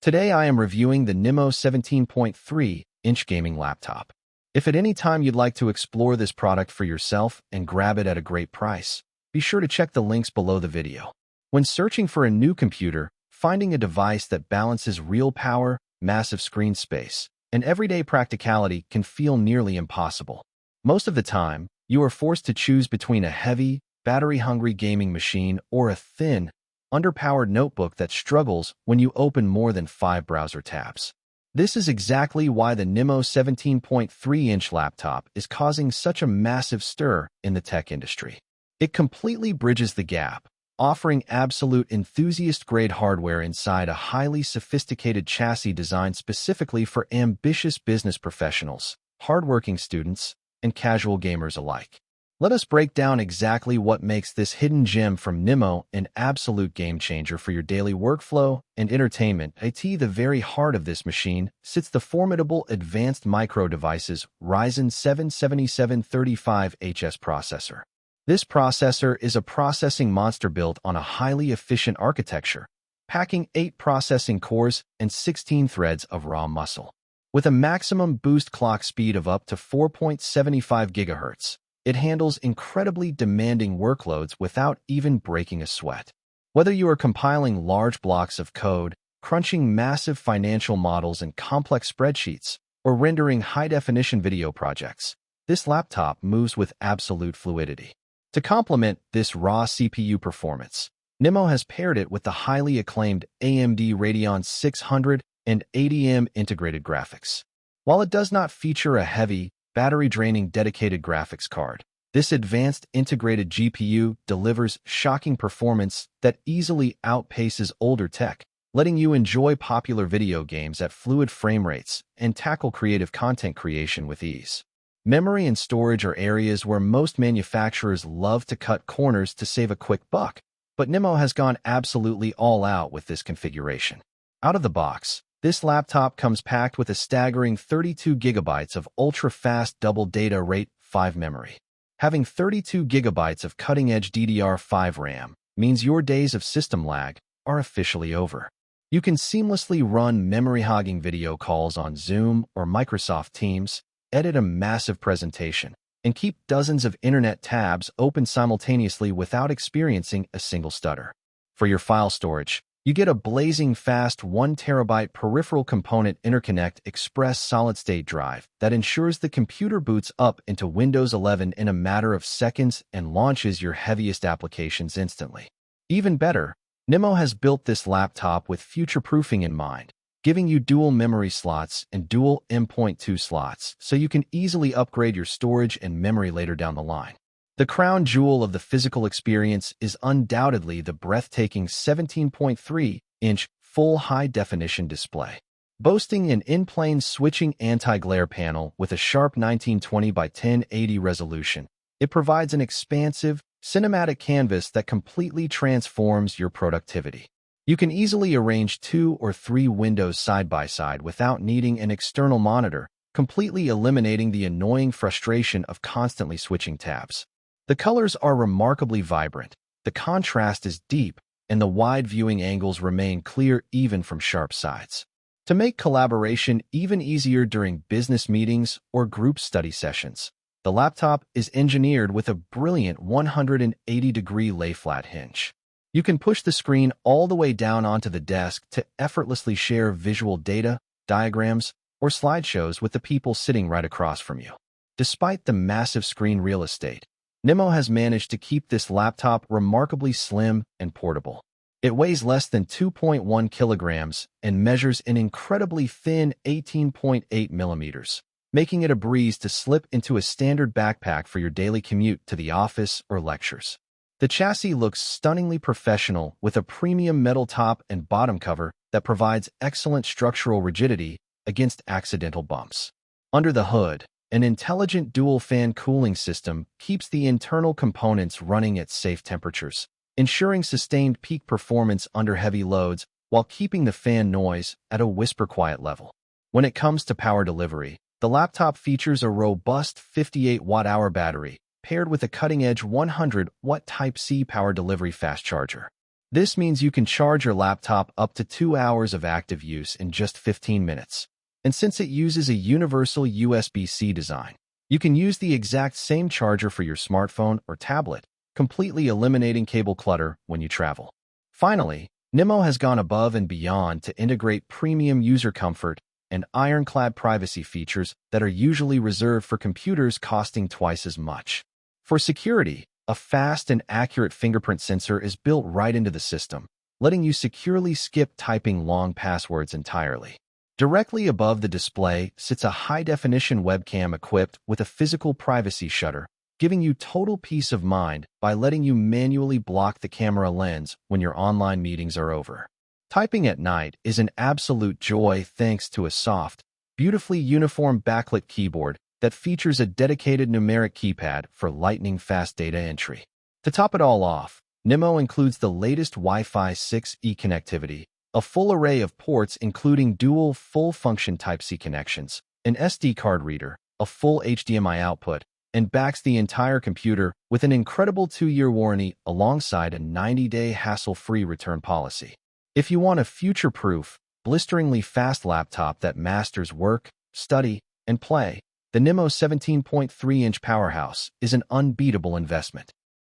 Today I am reviewing the NIMO 17.3-inch gaming laptop. If at any time you'd like to explore this product for yourself and grab it at a great price, be sure to check the links below the video. When searching for a new computer, finding a device that balances real power, massive screen space, and everyday practicality can feel nearly impossible. Most of the time, you are forced to choose between a heavy, battery-hungry gaming machine or a thin, underpowered notebook that struggles when you open more than 5 browser tabs. This is exactly why the NIMO 17.3-inch laptop is causing such a massive stir in the tech industry. It completely bridges the gap, offering absolute enthusiast-grade hardware inside a highly sophisticated chassis designed specifically for ambitious business professionals, hardworking students, and casual gamers alike. Let us break down exactly what makes this hidden gem from NIMO an absolute game-changer for your daily workflow and entertainment. At the very heart of this machine sits the formidable Advanced Micro Devices Ryzen 7 7735HS processor. This processor is a processing monster built on a highly efficient architecture, packing 8 processing cores and 16 threads of raw muscle. With a maximum boost clock speed of up to 4.75 GHz, it handles incredibly demanding workloads without even breaking a sweat. Whether you are compiling large blocks of code, crunching massive financial models and complex spreadsheets, or rendering high-definition video projects, this laptop moves with absolute fluidity. To complement this raw CPU performance, NIMO has paired it with the highly acclaimed AMD Radeon 600 and 80M integrated graphics. While it does not feature a heavy, battery-draining dedicated graphics card, this advanced integrated GPU delivers shocking performance that easily outpaces older tech, letting you enjoy popular video games at fluid frame rates and tackle creative content creation with ease. Memory and storage are areas where most manufacturers love to cut corners to save a quick buck, but NIMO has gone absolutely all out with this configuration. Out of the box, this laptop comes packed with a staggering 32 GB of ultra-fast double data rate 5 memory. Having 32 GB of cutting-edge DDR5 RAM means your days of system lag are officially over. You can seamlessly run memory-hogging video calls on Zoom or Microsoft Teams, edit a massive presentation, and keep dozens of internet tabs open simultaneously without experiencing a single stutter. For your file storage, you get a blazing fast 1 TB peripheral component interconnect express solid-state drive that ensures the computer boots up into Windows 11 in a matter of seconds and launches your heaviest applications instantly. Even better, NIMO has built this laptop with future-proofing in mind, giving you dual memory slots and dual M.2 slots so you can easily upgrade your storage and memory later down the line. The crown jewel of the physical experience is undoubtedly the breathtaking 17.3-inch full high-definition display. Boasting an in-plane switching anti-glare panel with a sharp 1920 by 1080 resolution, it provides an expansive, cinematic canvas that completely transforms your productivity. You can easily arrange 2 or 3 windows side by side without needing an external monitor, completely eliminating the annoying frustration of constantly switching tabs. The colors are remarkably vibrant, the contrast is deep, and the wide viewing angles remain clear even from sharp sides. To make collaboration even easier during business meetings or group study sessions, the laptop is engineered with a brilliant 180-degree lay-flat hinge. You can push the screen all the way down onto the desk to effortlessly share visual data, diagrams, or slideshows with the people sitting right across from you. Despite the massive screen real estate, NIMO has managed to keep this laptop remarkably slim and portable. It weighs less than 2.1 kilograms and measures an incredibly thin 18.8 millimeters, making it a breeze to slip into a standard backpack for your daily commute to the office or lectures. The chassis looks stunningly professional with a premium metal top and bottom cover that provides excellent structural rigidity against accidental bumps. Under the hood, an intelligent dual-fan cooling system keeps the internal components running at safe temperatures, ensuring sustained peak performance under heavy loads while keeping the fan noise at a whisper-quiet level. When it comes to power delivery, the laptop features a robust 58-watt-hour battery paired with a cutting-edge 100-watt Type-C power delivery fast charger. This means you can charge your laptop up to 2 hours of active use in just 15 minutes. And since it uses a universal USB-C design, you can use the exact same charger for your smartphone or tablet, completely eliminating cable clutter when you travel. Finally, NIMO has gone above and beyond to integrate premium user comfort and ironclad privacy features that are usually reserved for computers costing twice as much. For security, a fast and accurate fingerprint sensor is built right into the system, letting you securely skip typing long passwords entirely. Directly above the display sits a high-definition webcam equipped with a physical privacy shutter, giving you total peace of mind by letting you manually block the camera lens when your online meetings are over. Typing at night is an absolute joy thanks to a soft, beautifully uniform backlit keyboard that features a dedicated numeric keypad for lightning-fast data entry. To top it all off, NIMO includes the latest Wi-Fi 6E connectivity, a full array of ports including dual full-function Type-C connections, an SD card reader, a full HDMI output, and backs the entire computer with an incredible 2-year warranty alongside a 90-day hassle-free return policy. If you want a future-proof, blisteringly fast laptop that masters work, study, and play, the NIMO 17.3-inch Powerhouse is an unbeatable investment.